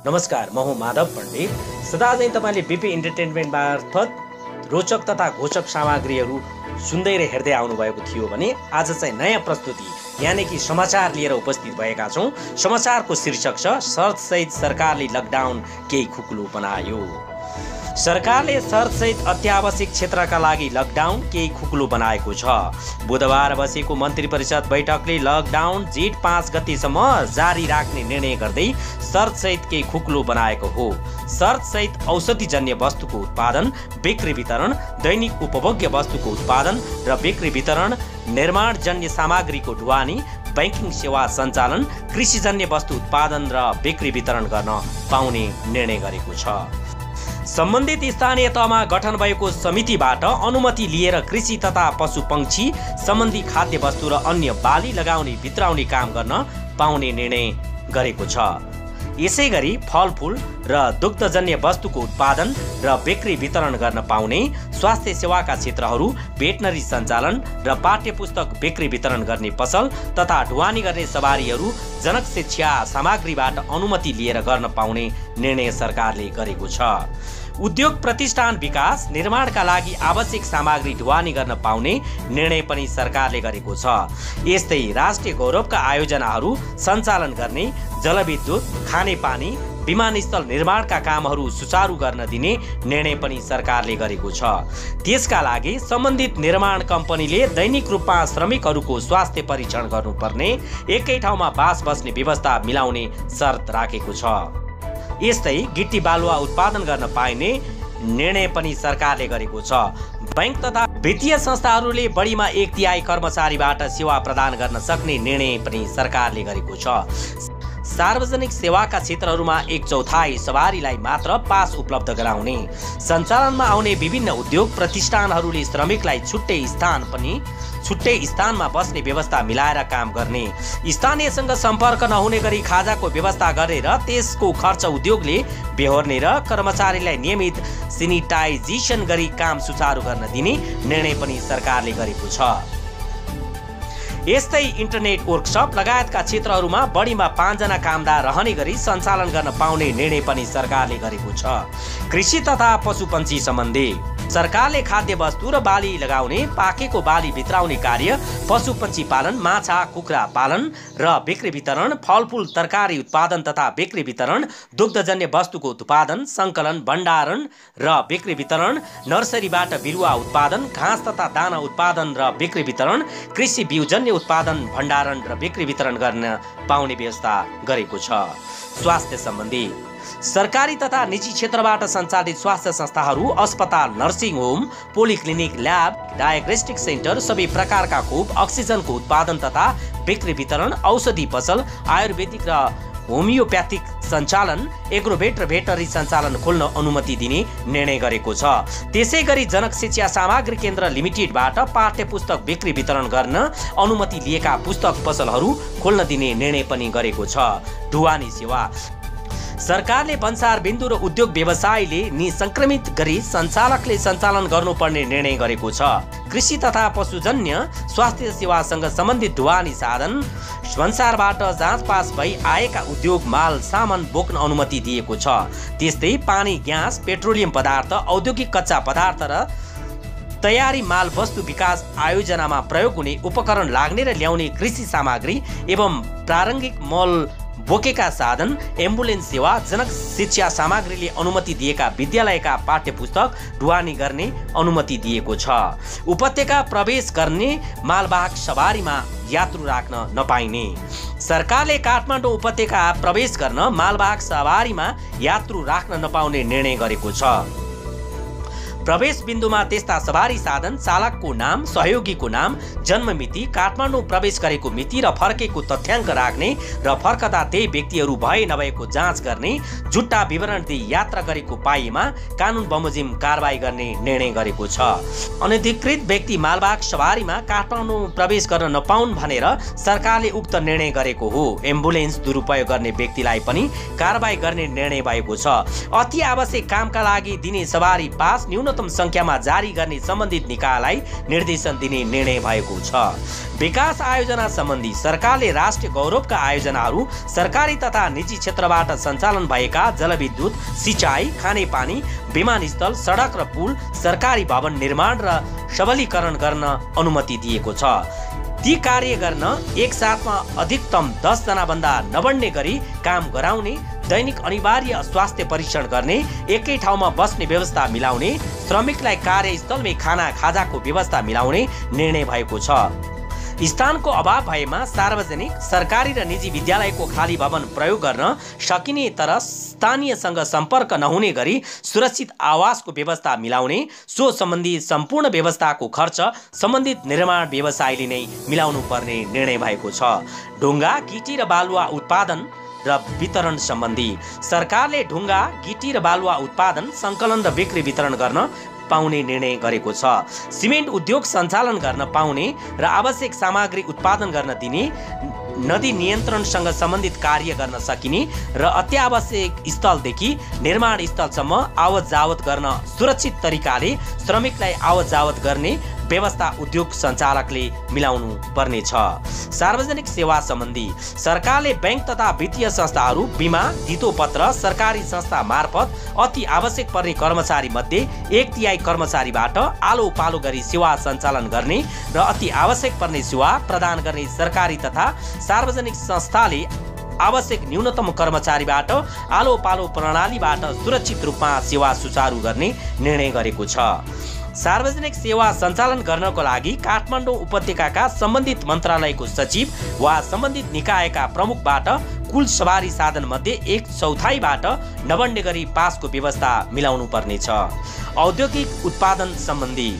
नमस्कार, म हुँ माधव पण्डित। सदा चाहिँ तपाईँले बीपी इन्टरटेनमेन्ट मार्फत रोचक तथा घोषक सामग्रीहरू सुन्दै र हेर्दै आउनुभएको थियो भने आज चाहिँ नयाँ प्रस्तुति यानी कि समाचार लिएर उपस्थित भएका छौँ। समाचारको शीर्षक छ शर्तसहित सरकारले लकडाउन केही खुकुलो बनायो। सरकारले शर्तसहित अत्यावश्यक क्षेत्रका लागि लकडाउन केही खुकुलो बनाएको छ। बुधबार बसेको मन्त्री परिषद बैठकले लकडाउन जेठ 5 गतेसम्म जारी राख्ने निर्णय गर्दै शर्तसहित केही खुकुलो बनाएको हो। शर्तसहित औषधिजन्य वस्तुको उत्पादन, बिक्री वितरण, दैनिक उपभोग्य वस्तुको उत्पादन र बिक्री वितरण, निर्माणजन्य सामग्रीको ढुवानी, बैंकिङ सेवा सञ्चालन, कृषिजन्य वस्तु उत्पादन र बिक्री वितरण गर्न पाउने निर्णय गरेको छ। सम्बन्धित स्थानीय तहमा गठन भएको समितिबाट अनुमति लिएर कृषि तथा पशुपक्षी सम्बन्धी खाद्य वस्तु र अन्य बाली लगाउने भित्राउने काम गर्न पाउने निर्णय गरेको छ। यसैगरी फलफुल र दुग्धजन्य वस्तुको उत्पादन र बिक्री वितरण गर्न पाउने, स्वास्थ्य सेवाका क्षेत्रहरू, भेटनरी सञ्चालन र पाठ्यपुस्तक बिक्री वितरण गर्ने पसल तथा ढुवानी गर्ने सवारीहरू जनक शिक्षा सामग्रीबाट अनुमति लिएर गर्न पाउने निर्णय सरकारले गरेको छ। उद्योग प्रतिष्ठान विकास, निर्माणका लागि आवश्यक सामग्री ढुवानी गर्न पाउने निर्णय पनि सरकारले गरेको छ। यस्तै राष्ट्रिय गौरवका आयोजनाहरू सञ्चालन गर्ने, जलविद्युत, खानेपानी, विमानस्थल निर्माणका कामहरू सुचारू गर्न दिने निर्णय पनि सरकारले गरेको छ। त्यसका लागि सम्बन्धित निर्माण कम्पनीले दैनिक रूपमा श्रमिकहरूको स्वास्थ्य परीक्षण गर्नुपर्ने, एकै ठाउँमा बास बस्ने व्यवस्था मिलाउने शर्त राखेको छ। यस्तै गिट्टी बालुवा उत्पादन गर्न पाइने निर्णय पनि सरकारले गरेको छ। बैंक तथा वित्तीय संस्थाहरूले बढीमा 1/3 कर्मचारीबाट सेवा प्रदान गर्न सक्ने निर्णय पनि सरकारले गरेको छ। सार्वजनिक सेवाका क्षेत्रहरूमा 1/4 सवारीलाई मात्र पास उपलब्ध गराउने, सञ्चालनमा आउने विभिन्न उद्योग प्रतिष्ठानहरूले श्रमिकलाई छुट्टै स्थानमा बस्ने व्यवस्था मिलाएर काम गर्ने, स्थानीयसँग सम्पर्क नहुने गरी खाजाको व्यवस्था गरेर त्यसको खर्च उद्योगले बेहोर्ने र कर्मचारीलाई नियमित सेनिटाइजेसन गरी काम सुचारू गर्न दिने निर्णय पनि सरकारले गरेको छ। यस्तै इन्टरनेट वर्कसप लगायतका क्षेत्रहरूमा बढीमा 5 जना कामदार रहने गरी सञ्चालन गर्न पाउने निर्णय पनि सरकारले गरेको छ। कृषि तथा पशुपन्छी सम्बन्धी सरकारले खाद्य वस्तु र बाली लगाउने, पाकेको बाली भित्राउने कार्य, पशुपन्छी पालन, माछा कुखुरा पालन र बिक्री वितरण, फलफुल तरकारी उत्पादन तथा बिक्री वितरण, दुग्धजन्य वस्तुको उत्पादन, सङ्कलन, भण्डारण र बिक्री वितरण, नर्सरीबाट बिरुवा उत्पादन, घाँस तथा दाना उत्पादन र बिक्री वितरण, कृषि बिउजन्य उत्पादन, भण्डारण र बिक्री वितरण गर्न पाउने व्यवस्था गरेको छ। स्वास्थ्य सम्बन्धी सरकारी तथा निजी क्षेत्रबाट सञ्चालित स्वास्थ्य संस्थाहरू, अस्पताल, nursing home, polyclinic, lab, diagnostic centre, सबै प्रकारका खोप, अक्सिजनको उत्पादन तथा बिक्री वितरण, औषधि पसल, आयुर्वेदिक र होमियोप्याथिक सञ्चालन, एग्रोभेट र भेटनरी सञ्चालन खोल्न अनुमति दिने निर्णय गरेको छ। त्यसै गरी जनक शिक्षा सामग्री केन्द्र लिमिटेडबाट पाठ्यपुस्तक बिक्री वितरण गर्न अनुमति लिएका पुस्तक पसलहरू खोल्न दिने निर्णय पनि गरेको छ। ढुवानी सेवा सरकारले भन्सार बिन्दु र उद्योग व्यवसायले निसंक्रमित गरी सञ्चालकले सञ्चालन गर्नुपर्ने निर्णय गरेको छ। कृषि तथा पशुजन्य स्वास्थ्य सेवासँग सम्बन्धित ढुवानी साधन भन्सारबाट जाँच पास भई आएका उद्योग माल सामान बोक्न अनुमति दिएको छ। त्यस्तै पानी, ग्यास, पेट्रोलियम पदार्थ, औद्योगिक कच्चा पदार्थ र तयारी माल वस्तु विकास आयोजनामा प्रयोग हुने उपकरण लाग्ने र ल्याउने कृषि सामग्री एवं प्रारम्भिक मल बोकेका साधन, एम्बुलेन्स सेवा, जनक शिक्षा सामग्रीले अनुमति दिएका विद्यालयका पाठ्यपुस्तक ढुवानी गर्ने अनुमति दिएको छ। उपत्यका प्रवेश गर्ने मालवाहक सवारीमा यात्रु राख्न नपाइने सरकारले काठमाडौँ उपत्यका प्रवेश गर्न मालवाहक सवारीमा यात्रु राख्न नपाउने निर्णय गरेको छ। प्रवेश बिन्दुमा त्यस्ता सवारी साधन, चालकको नाम, सहयोगीको नाम, जन्ममिति, काठमाडौँ प्रवेश गरेको मिति र फर्केको तथ्याङ्क राख्ने र फर्कदा त्यही व्यक्तिहरू भए नभएको जाँच गर्ने, झुट्टा विवरण दिई यात्रा गरेको पाइएमा कानुन बमोजिम कारबाही गर्ने निर्णय गरेको छ। अनधिकृत व्यक्ति मालवाहक सवारीमा काठमाडौँ प्रवेश गर्न नपाउन् भनेर सरकारले उक्त निर्णय गरेको हो। एम्बुलेन्स दुरुपयोग गर्ने व्यक्तिलाई पनि कारबाही गर्ने निर्णय भएको छ। अति आवश्यक कामका लागि दिने सवारी पास न्यूनतम न्यूनतम संख्यामा जारी गर्ने सम्बन्धित निकायलाई निर्देशन दिने निर्णय भएको छ। विकास आयोजना सम्बन्धी सरकारले राष्ट्रिय गौरवका आयोजनाहरू सरकारी तथा निजी क्षेत्रबाट सञ्चालन भएका जलविद्युत, सिँचाइ, खानेपानी, विमानस्थल, सडक र पुल, सरकारी भवन निर्माण र सबलीकरण गर्न अनुमति दिएको छ। ती कार्य गर्न एक साथमा अधिकतम 10 जनाभन्दा नबढ्ने गरी काम गराउने, दैनिक अनिवार्य स्वास्थ्य परीक्षण गर्ने, एकै ठाउँमा बस्ने व्यवस्था मिलाउने, श्रमिकलाई कार्यस्थलमै खाना खाजाको व्यवस्था मिलाउने निर्णय भएको छ। स्थानको अभाव भएमा सार्वजनिक, सरकारी र निजी विद्यालयको खाली भवन प्रयोग गर्न सकिने तर स्थानीयसँग सम्पर्क नहुने गरी सुरक्षित आवासको व्यवस्था मिलाउने, सो सम्बन्धी सम्पूर्ण व्यवस्थाको खर्च सम्बन्धित निर्माण व्यवसायले नै मिलाउनु पर्ने निर्णय भएको छ। ढुङ्गा, गिटी र बालुवा उत्पादन र वितरण सम्बन्धी सरकारले ढुङ्गा, गिटी र बालुवा उत्पादन, सङ्कलन र बिक्री वितरण गर्न पाउने निर्णय गरेको छ। सिमेन्ट उद्योग सञ्चालन गर्न पाउने र आवश्यक सामग्री उत्पादन गर्न दिने, नदी नियन्त्रणसँग सम्बन्धित कार्य गर्न सकिने र अत्यावश्यक स्थलदेखि निर्माण स्थलसम्म आवत जावत गर्न सुरक्षित तरिकाले श्रमिकलाई आवत जावत गर्ने व्यवस्था उद्योग सञ्चालकले मिलाउनु पर्नेछ। सार्वजनिक सेवा सम्बन्धी सरकारले बैंक तथा वित्तीय संस्थाहरू, बिमा, धितोपत्र, सरकारी संस्था मार्फत अति आवश्यक पर्ने कर्मचारी मध्ये 1/3 कर्मचारीबाट आलो पालो गरी सेवा सञ्चालन गर्ने र अति आवश्यक पर्ने सेवा प्रदान गर्ने सरकारी तथा सार्वजनिक संस्थाले आवश्यक न्यूनतम कर्मचारीबाट आलो पालो प्रणालीबाट सुरक्षित रूपमा सेवा सुचारू गर्ने निर्णय गरेको छ। सार्वजनिक सेवा सञ्चालन गर्नको लागि काठमाडौँ उपत्यकाका सम्बन्धित मन्त्रालयको सचिव वा सम्बन्धित निकायका प्रमुखबाट कुल सवारी साधन मध्ये 1/4बाट नबढ्ने गरी पासको व्यवस्था मिलाउनु पर्नेछ। औद्योगिक उत्पादन सम्बन्धी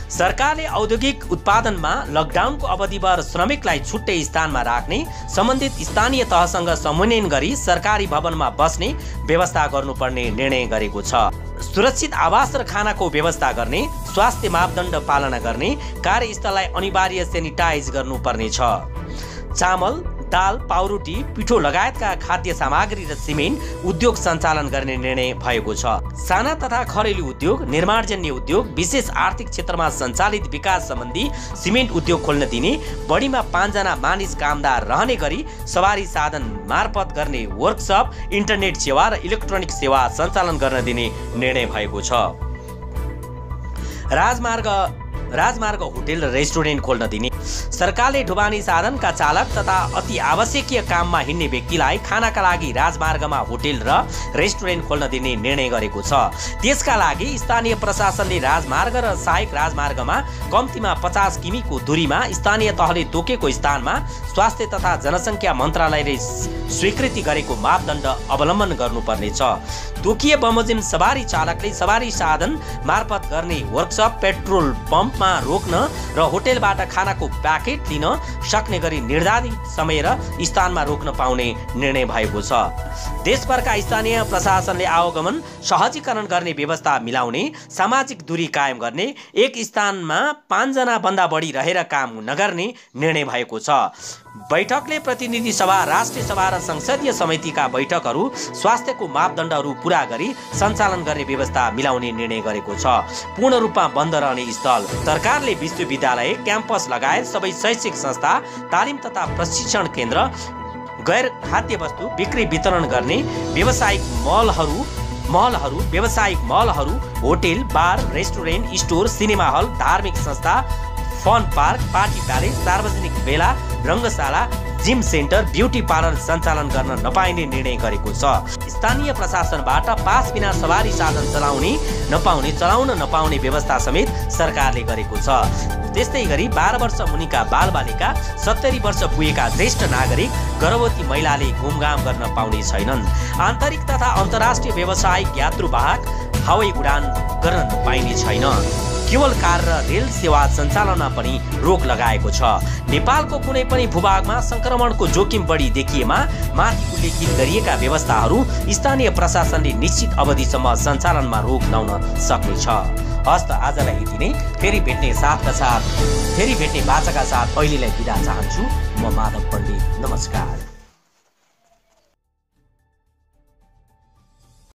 सरकारले औद्योगिक उत्पादनमा लकडाउनको अवधिभर श्रमिकलाई छुट्टै स्थानमा राख्ने, सम्बन्धित स्थानीय तहसँग समन्वय गरी सरकारी भवनमा बस्ने व्यवस्था गर्नुपर्ने निर्णय गरेको छ। सुरक्षित आवास र खानाको व्यवस्था गर्ने, स्वास्थ्य मापदण्ड पालना गर्ने, कार्यस्थललाई अनिवार्य सेनिटाइज गर्नुपर्नेछ। चामल, दाल, पाउरोटी, पिठो लगायतका खाद्य सामग्री र सिमेन्ट उद्योग सञ्चालन गर्ने निर्णय भएको छ। साना तथा घरेलु उद्योग, निर्माणजन्य उद्योग, विशेष आर्थिक क्षेत्रमा सञ्चालित विकास सम्बन्धी सिमेन्ट उद्योग खोल्न दिने, बढीमा 5 जना मानिस कामदार रहने गरी सवारी साधन मार्फत गर्ने वर्कसप, इन्टरनेट सेवा र इलेक्ट्रोनिक सेवा सञ्चालन गर्न दिने निर्णय भएको छ। राजमार्ग होटेल र रेस्टुरेन्ट खोल्न दिने सरकारले ढुवानी साधनका चालक तथा अति आवश्यकीय काममा हिँड्ने व्यक्तिलाई खानाका लागि राजमार्गमा होटेल र रेस्टुरेन्ट खोल्न दिने निर्णय गरेको छ। त्यसका लागि स्थानीय प्रशासनले राजमार्ग र सहायक राजमार्गमा कम्तीमा 50 किमीको दूरीमा स्थानीय तहले तोकेको स्थानमा स्वास्थ्य तथा जनसङ्ख्या मन्त्रालयले स्वीकृति गरेको मापदण्ड अवलम्बन गर्नुपर्नेछ। तोकिए बमोजिम सवारी चालकले सवारी साधन मार्फत गर्ने वर्कसप, पेट्रोल पम्पमा रोक्न र होटेलबाट खानाको प्याकेट लिन सक्ने गरी निर्धारित समय र स्थानमा रोक्न पाउने निर्णय भएको छ। देशभरका स्थानीय प्रशासनले आवागमन सहजीकरण गर्ने व्यवस्था मिलाउने, सामाजिक दूरी कायम गर्ने, एक स्थानमा 5 जना भन्दा बढी रहेर काम नगर्ने निर्णय भएको छ। बैठकले प्रतिनिधि सभा, राष्ट्रिय सभा र संसदीय समितिका बैठकहरू स्वास्थ्यको मापदण्डहरू पूरा गरी सञ्चालन गर्ने व्यवस्था मिलाउने निर्णय गरेको छ। पूर्ण रूपमा बन्द रहने स्थल सरकारले विश्वविद्यालय, क्याम्पस लगायत सबै शैक्षिक संस्था, तालिम तथा प्रशिक्षण केन्द्र, गैर खाद्य वस्तु बिक्री वितरण गर्ने व्यावसायिक मलहरू, होटेल, बार, रेस्टुरेन्ट, स्टोर, सिनेमा हल, धार्मिक संस्था, फन पार्क, पार्टी प्यालेस, सार्वजनिक मेला, रङ्गशाला, जिम सेन्टर, ब्युटी पार्लर सञ्चालन गर्न नपाइने निर्णय गरेको छ। स्थानीय प्रशासनबाट पास बिना सवारी साधन चलाउन नपाउने व्यवस्था समेत सरकारले गरेको छ। त्यस्तै गरी 12 वर्ष मुनिका बालबालिका, 70 वर्ष पुगेका ज्येष्ठ नागरिक, गर्भवती महिलाले घुमघाम गर्न पाउने छैनन्। आन्तरिक तथा अन्तर्राष्ट्रिय व्यावसायिक यात्रुवाहक हवाई उडान गर्न पाइने छैन। केवल कार र रेल सेवा सञ्चालनमा पनि रोक लगाएको छ। नेपालको कुनै पनि भूभागमा संक्रमणको जोखिम बढी देखिएमा माथि उल्लेखित गरिएका व्यवस्थाहरू स्थानीय प्रशासनले निश्चित अवधिसम्म सञ्चालनमा रोक लाउन सक्नेछ। हस्त आजलाई यति नै। फेरि भेट्ने बाचाका साथ अहिलेलाई बिदा चाहन्छु। म माधव पण्डित। नमस्कार।